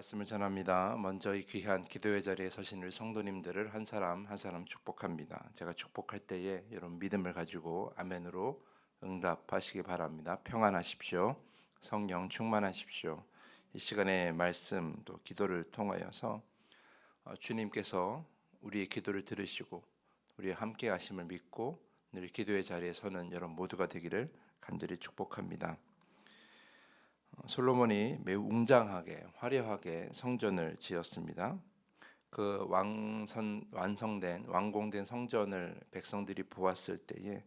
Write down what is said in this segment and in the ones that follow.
말씀을 전합니다. 먼저 이 귀한 기도의 자리에 서신 우리 성도님들을 한 사람 한 사람 축복합니다. 제가 축복할 때에 여러분 믿음을 가지고 아멘으로 응답하시기 바랍니다. 평안하십시오. 성령 충만하십시오. 이 시간에 말씀 또 기도를 통하여서 주님께서 우리의 기도를 들으시고 우리의 함께 하심을 믿고 늘 기도의 자리에 서는 여러분 모두가 되기를 간절히 축복합니다. 솔로몬이 매우 웅장하게 화려하게 성전을 지었습니다. 그 완성된 완공된 성전을 백성들이 보았을 때에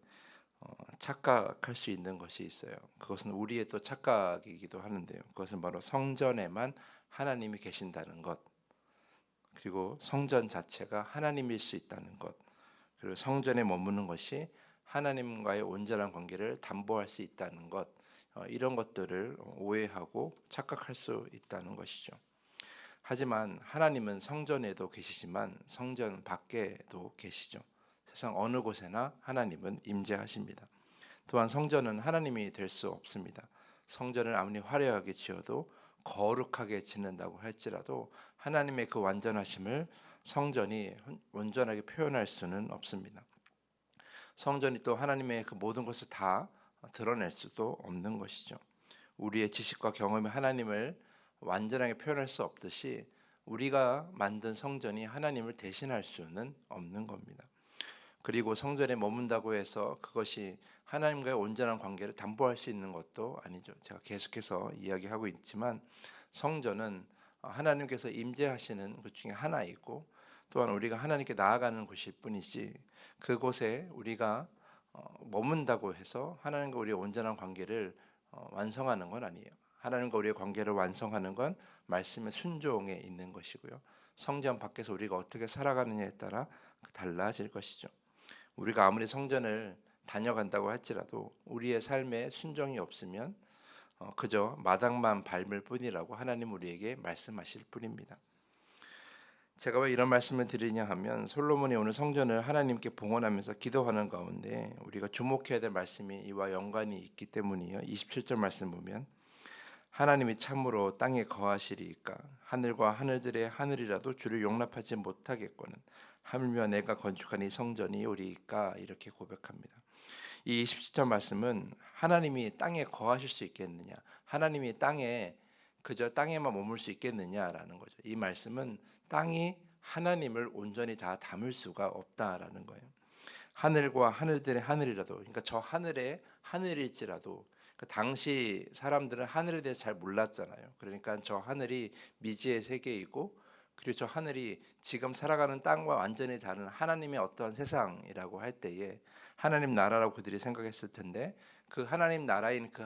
착각할 수 있는 것이 있어요. 그것은 우리의 또 착각이기도 하는데요. 그것은 바로 성전에만 하나님이 계신다는 것, 그리고 성전 자체가 하나님일 수 있다는 것, 그리고 성전에 머무는 것이 하나님과의 온전한 관계를 담보할 수 있다는 것, 이런 것들을 오해하고 착각할 수 있다는 것이죠. 하지만 하나님은 성전에도 계시지만 성전 밖에도 계시죠. 세상 어느 곳에나 하나님은 임재하십니다. 또한 성전은 하나님이 될 수 없습니다. 성전을 아무리 화려하게 지어도 거룩하게 짓는다고 할지라도 하나님의 그 완전하심을 성전이 온전하게 표현할 수는 없습니다. 성전이 또 하나님의 그 모든 것을 다 드러낼 수도 없는 것이죠. 우리의 지식과 경험이 하나님을 완전하게 표현할 수 없듯이 우리가 만든 성전이 하나님을 대신할 수는 없는 겁니다. 그리고 성전에 머문다고 해서 그것이 하나님과의 온전한 관계를 담보할 수 있는 것도 아니죠. 제가 계속해서 이야기하고 있지만 성전은 하나님께서 임재하시는 것 중에 하나이고, 또한 우리가 하나님께 나아가는 곳일 뿐이지 그곳에 우리가 머문다고 해서 하나님과 우리의 온전한 관계를 완성하는 건 아니에요. 하나님과 우리의 관계를 완성하는 건 말씀의 순종에 있는 것이고요. 성전 밖에서 우리가 어떻게 살아가느냐에 따라 달라질 것이죠. 우리가 아무리 성전을 다녀간다고 할지라도 우리의 삶에 순종이 없으면 그저 마당만 밟을 뿐이라고 하나님 우리에게 말씀하실 뿐입니다. 제가 왜 이런 말씀을 드리냐 하면, 솔로몬이 오늘 성전을 하나님께 봉헌하면서 기도하는 가운데 우리가 주목해야 될 말씀이 이와 연관이 있기 때문이에요. 27절 말씀 보면 하나님이 참으로 땅에 거하시리이까 하늘과 하늘들의 하늘이라도 주를 용납하지 못하겠거늘 하물며 내가 건축한 이 성전이 오리이까, 이렇게 고백합니다. 이 27절 말씀은 하나님이 땅에 거하실 수 있겠느냐, 하나님이 그저 땅에만 머물 수 있겠느냐라는 거죠. 이 말씀은 땅이 하나님을 온전히 다 담을 수가 없다라는 거예요. 하늘과 하늘들의 하늘이라도, 그러니까 저 하늘의 하늘일지라도, 그 당시 사람들은 하늘에 대해서 잘 몰랐잖아요. 그러니까 저 하늘이 미지의 세계이고, 그리고 저 하늘이 지금 살아가는 땅과 완전히 다른 하나님의 어떤 세상이라고 할 때에 하나님 나라라고 그들이 생각했을 텐데, 그 하나님 나라인 그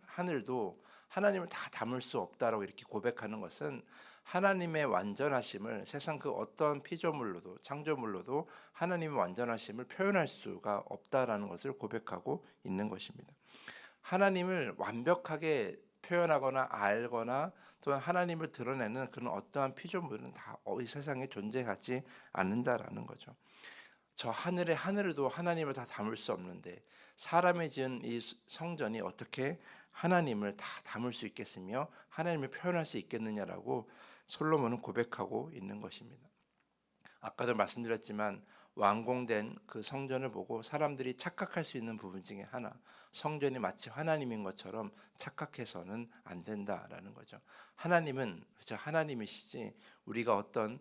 하늘도 하나님을 다 담을 수 없다라고 이렇게 고백하는 것은 하나님의 완전하심을 세상 그 어떤 피조물로도 창조물로도 하나님의 완전하심을 표현할 수가 없다라는 것을 고백하고 있는 것입니다. 하나님을 완벽하게 표현하거나 알거나 또는 하나님을 드러내는 그런 어떠한 피조물은 다 이 세상에 존재하지 않는다라는 거죠. 저 하늘의 하늘도 하나님을 다 담을 수 없는데 사람이 지은 이 성전이 어떻게 하나님을 다 담을 수 있겠으며 하나님을 표현할 수 있겠느냐라고 솔로몬은 고백하고 있는 것입니다. 아까도 말씀드렸지만 완공된 그 성전을 보고 사람들이 착각할 수 있는 부분 중에 하나, 성전이 마치 하나님인 것처럼 착각해서는 안 된다라는 거죠. 하나님은 그저 하나님이시지 우리가 어떤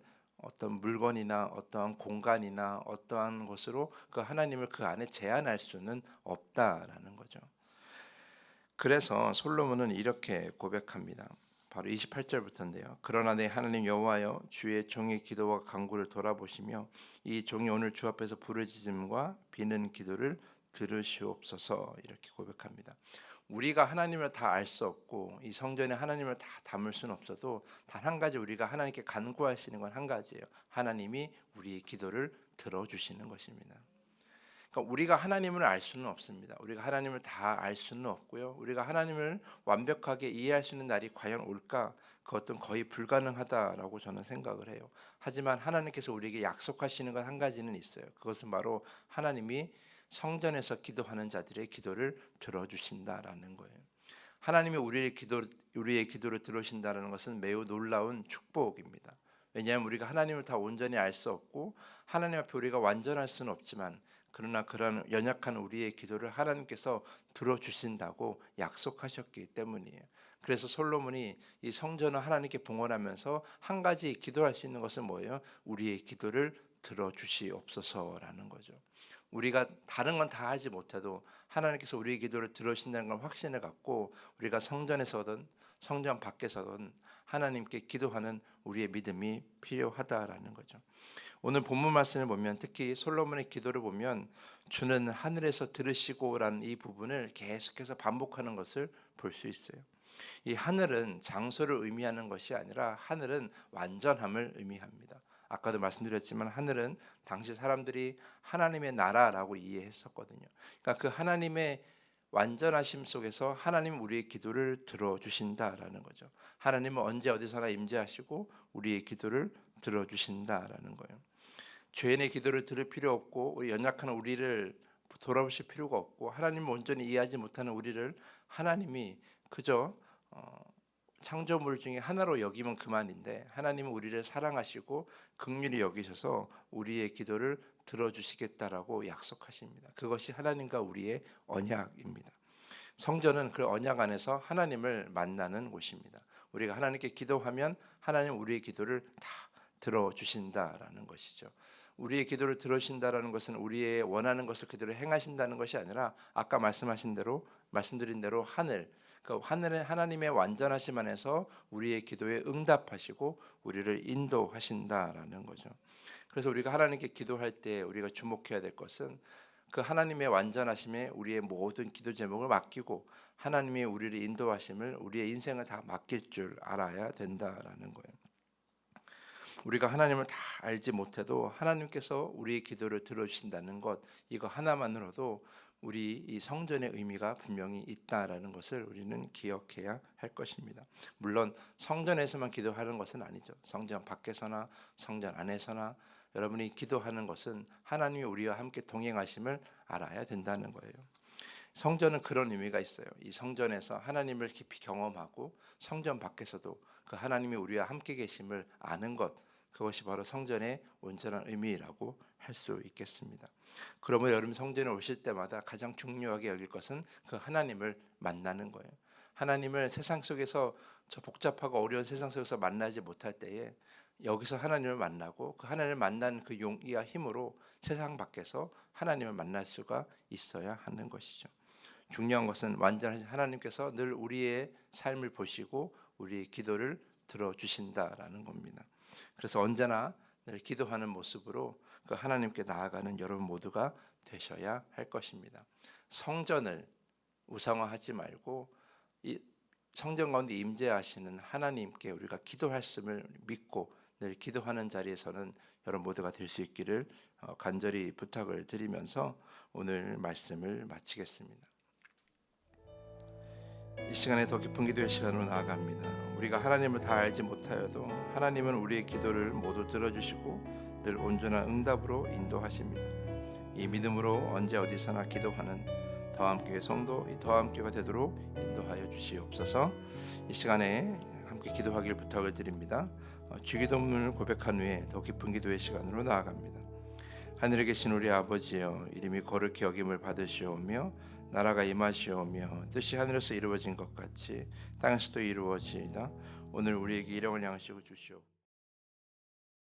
물건이나 어떠한 공간이나 어떠한 것으로 그 하나님을 그 안에 제한할 수는 없다라는 거죠. 그래서 솔로몬은 이렇게 고백합니다. 바로 28절부터인데요. 그러나 내 하나님 여호와여, 주의 종의 기도와 간구를 돌아보시며 이 종이 오늘 주 앞에서 부르짖음과 비는 기도를 들으시옵소서, 이렇게 고백합니다. 우리가 하나님을 다 알 수 없고 이 성전에 하나님을 다 담을 수는 없어도 단 한 가지 우리가 하나님께 간구하시는 건 한 가지예요. 하나님이 우리의 기도를 들어주시는 것입니다. 그러니까 우리가 하나님을 알 수는 없습니다. 우리가 하나님을 다 알 수는 없고요. 우리가 하나님을 완벽하게 이해할 수 있는 날이 과연 올까? 그것은 거의 불가능하다라고 저는 생각을 해요. 하지만 하나님께서 우리에게 약속하시는 건 한 가지는 있어요. 그것은 바로 하나님이 성전에서 기도하는 자들의 기도를 들어주신다라는 거예요. 하나님이 우리의 기도를 들으신다는 것은 매우 놀라운 축복입니다. 왜냐하면 우리가 하나님을 다 온전히 알 수 없고 하나님 앞에 우리가 완전할 수는 없지만, 그러나 그런 연약한 우리의 기도를 하나님께서 들어주신다고 약속하셨기 때문이에요. 그래서 솔로몬이 이 성전을 하나님께 봉헌하면서 한 가지 기도할 수 있는 것은 뭐예요? 우리의 기도를 들어주시옵소서라는 거죠. 우리가 다른 건 다 하지 못해도 하나님께서 우리의 기도를 들으신다는 걸 확신을 갖고, 우리가 성전에서든 성전 밖에서든 하나님께 기도하는 우리의 믿음이 필요하다라는 거죠. 오늘 본문 말씀을 보면, 특히 솔로몬의 기도를 보면 주는 하늘에서 들으시고라는 이 부분을 계속해서 반복하는 것을 볼 수 있어요. 이 하늘은 장소를 의미하는 것이 아니라 하늘은 완전함을 의미합니다. 아까도 말씀드렸지만 하늘은 당시 사람들이 하나님의 나라라고 이해했었거든요. 그러니까 그 하나님의 완전하심 속에서 하나님은 우리의 기도를 들어주신다라는 거죠. 하나님은 언제 어디서나 임재하시고 우리의 기도를 들어주신다라는 거예요. 죄인의 기도를 들을 필요 없고, 우리 연약한 우리를 돌아보실 필요가 없고, 하나님을 온전히 이해하지 못하는 우리를 하나님이 그저 창조물 중에 하나로 여기면 그만인데, 하나님은 우리를 사랑하시고 긍휼히 여기셔서 우리의 기도를 들어주시겠다라고 약속하십니다. 그것이 하나님과 우리의 언약입니다. 성전은 그 언약 안에서 하나님을 만나는 곳입니다. 우리가 하나님께 기도하면 하나님 우리의 기도를 다 들어주신다라는 것이죠. 우리의 기도를 들으신다라는 것은 우리의 원하는 것을 그대로 행하신다는 것이 아니라, 아까 말씀드린 대로 그 하늘은 하나님의 완전하심 안에서 우리의 기도에 응답하시고 우리를 인도하신다라는 거죠. 그래서 우리가 하나님께 기도할 때 우리가 주목해야 될 것은, 그 하나님의 완전하심에 우리의 모든 기도 제목을 맡기고 하나님이 우리를 인도하심을, 우리의 인생을 다 맡길 줄 알아야 된다라는 거예요. 우리가 하나님을 다 알지 못해도 하나님께서 우리의 기도를 들어주신다는 것, 이거 하나만으로도 우리 이 성전의 의미가 분명히 있다라는 것을 우리는 기억해야 할 것입니다. 물론 성전에서만 기도하는 것은 아니죠. 성전 밖에서나 성전 안에서나 여러분이 기도하는 것은 하나님이 우리와 함께 동행하심을 알아야 된다는 거예요. 성전은 그런 의미가 있어요. 이 성전에서 하나님을 깊이 경험하고 성전 밖에서도 그 하나님이 우리와 함께 계심을 아는 것, 그것이 바로 성전의 온전한 의미라고 할 수 있겠습니다. 그러면 여러분 성전에 오실 때마다 가장 중요하게 여길 것은 그 하나님을 만나는 거예요. 하나님을 세상 속에서, 저 복잡하고 어려운 세상 속에서 만나지 못할 때에 여기서 하나님을 만나고, 그 하나님을 만난 그 용기와 힘으로 세상 밖에서 하나님을 만날 수가 있어야 하는 것이죠. 중요한 것은 완전하신 하나님께서 늘 우리의 삶을 보시고 우리의 기도를 들어주신다라는 겁니다. 그래서 언제나 늘 기도하는 모습으로 그 하나님께 나아가는 여러분 모두가 되셔야 할 것입니다. 성전을 우상화하지 말고 이 성전 가운데 임재하시는 하나님께 우리가 기도할씀을 믿고 늘 기도하는 자리에서는 여러분 모두가 될 수 있기를 간절히 부탁을 드리면서 오늘 말씀을 마치겠습니다. 이 시간에 더 깊은 기도의 시간으로 나아갑니다. 우리가 하나님을 다 알지 못하여도 하나님은 우리의 기도를 모두 들어주시고 늘 온전한 응답으로 인도하십니다. 이 믿음으로 언제 어디서나 기도하는 더함교회 성도, 이 더함교회가 되도록 인도하여 주시옵소서. 이 시간에 함께 기도하길 부탁을 드립니다. 주기도문을 고백한 후에 더 깊은 기도의 시간으로 나아갑니다. 하늘에 계신 우리 아버지여, 이름이 거룩히 여김을 받으시오며 나라가 임하시오며 뜻이 하늘에서 이루어진 것 같이 땅에서도 이루어지이다. 오늘 우리에게 일용할 양식을 주시옵소서.